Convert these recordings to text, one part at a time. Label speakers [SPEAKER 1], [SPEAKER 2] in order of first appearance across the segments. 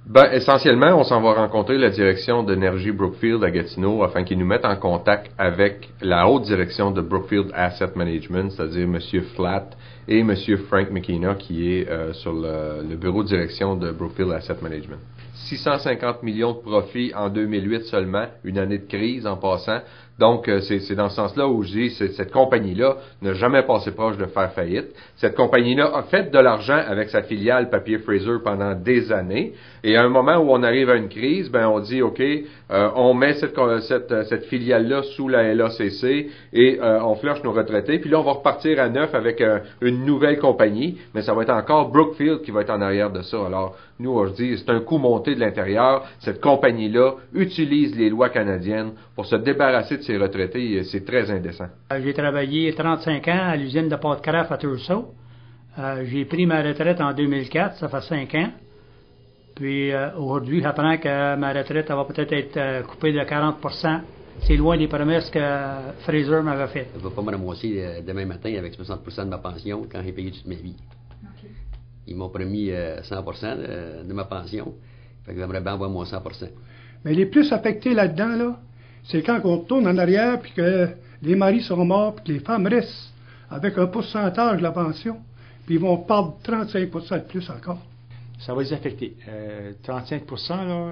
[SPEAKER 1] Ben, essentiellement, on s'en va rencontrer la direction d'énergie Brookfield à Gatineau afin qu'ils nous mettent en contact avec la haute direction de Brookfield Asset Management, c'est-à-dire M. Flatt et M. Frank McKenna qui est sur le bureau de direction de Brookfield Asset Management. 650 millions de profits en 2008 seulement, une année de crise en passant. Donc, c'est dans ce sens-là où je dis cette compagnie-là n'a jamais passé proche de faire faillite. Cette compagnie-là a fait de l'argent avec sa filiale Papier Fraser pendant des années. Et à un moment où on arrive à une crise, ben on dit OK, on met cette filiale-là sous la LACC et on flush nos retraités. Puis là, on va repartir à neuf avec une nouvelle compagnie, mais ça va être encore Brookfield qui va être en arrière de ça. Alors, nous, je dis, c'est un coup monté de l'intérieur. Cette compagnie-là utilise les lois canadiennes pour se débarrasser de ses retraités. Et c'est très indécent.
[SPEAKER 2] J'ai travaillé 35 ans à l'usine de pâte Kraft à Thurso. J'ai pris ma retraite en 2004, ça fait 5 ans. Puis aujourd'hui, j'apprends que ma retraite va peut-être être coupée de 40%. C'est loin des promesses que Fraser m'avait faites.
[SPEAKER 3] Je ne vais pas me ramasser demain matin avec 60% de ma pension quand j'ai payé toute ma vie. Okay. Ils m'ont promis 100% de ma pension. Fait que j'aimerais bien avoir mon 100%.
[SPEAKER 4] Mais les plus affectés là-dedans, là, c'est quand on tourne en arrière puis que les maris sont morts puis que les femmes restent avec un pourcentage de la pension, puis ils vont perdre 35% de plus encore.
[SPEAKER 5] Ça va les affecter. 35%, là,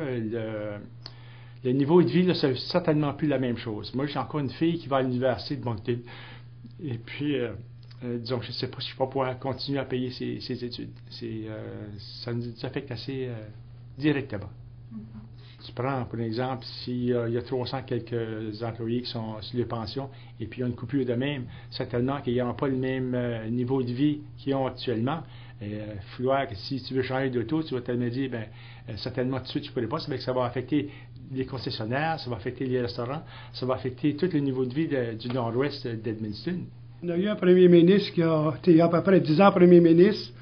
[SPEAKER 5] le niveau de vie, là, c'est certainement plus la même chose. Moi, j'ai encore une fille qui va à l'université de Moncton. Et puis, disons, je ne sais pas si je vais pouvoir continuer à payer ses études. Ça nous affecte assez directement. Tu prends, pour exemple, s'il y a 300 quelques employés qui sont sur les pensions, et puis il y a une coupure de même, certainement qu'ils n'auront pas le même niveau de vie qu'ils ont actuellement. Il falloir que si tu veux changer d'auto, tu vas te dire, certainement tout de suite, tu ne pourrais pas. Ça va affecter les concessionnaires, ça va affecter les restaurants, ça va affecter tout le niveau de vie du nord-ouest d'Edmundston.
[SPEAKER 4] On a eu un premier ministre qui a été à peu près 10 ans premier ministre,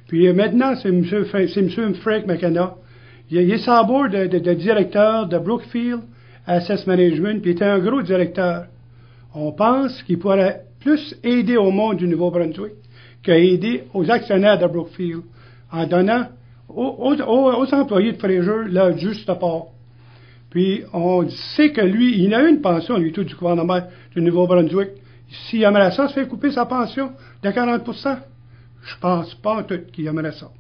[SPEAKER 4] puis maintenant, c'est M. Frank McKenna. Il est sur le board de directeur de Brookfield Asset Management, puis il était un gros directeur. On pense qu'il pourrait plus aider au monde du Nouveau-Brunswick qu'aider aux actionnaires de Brookfield en donnant aux employés de Fraser leur juste part. Puis on sait que lui, il a eu une pension, lui, tout du gouvernement du Nouveau-Brunswick. S'il aimerait ça, se fait couper sa pension de 40%, je pense pas en tout qu'il aimerait ça.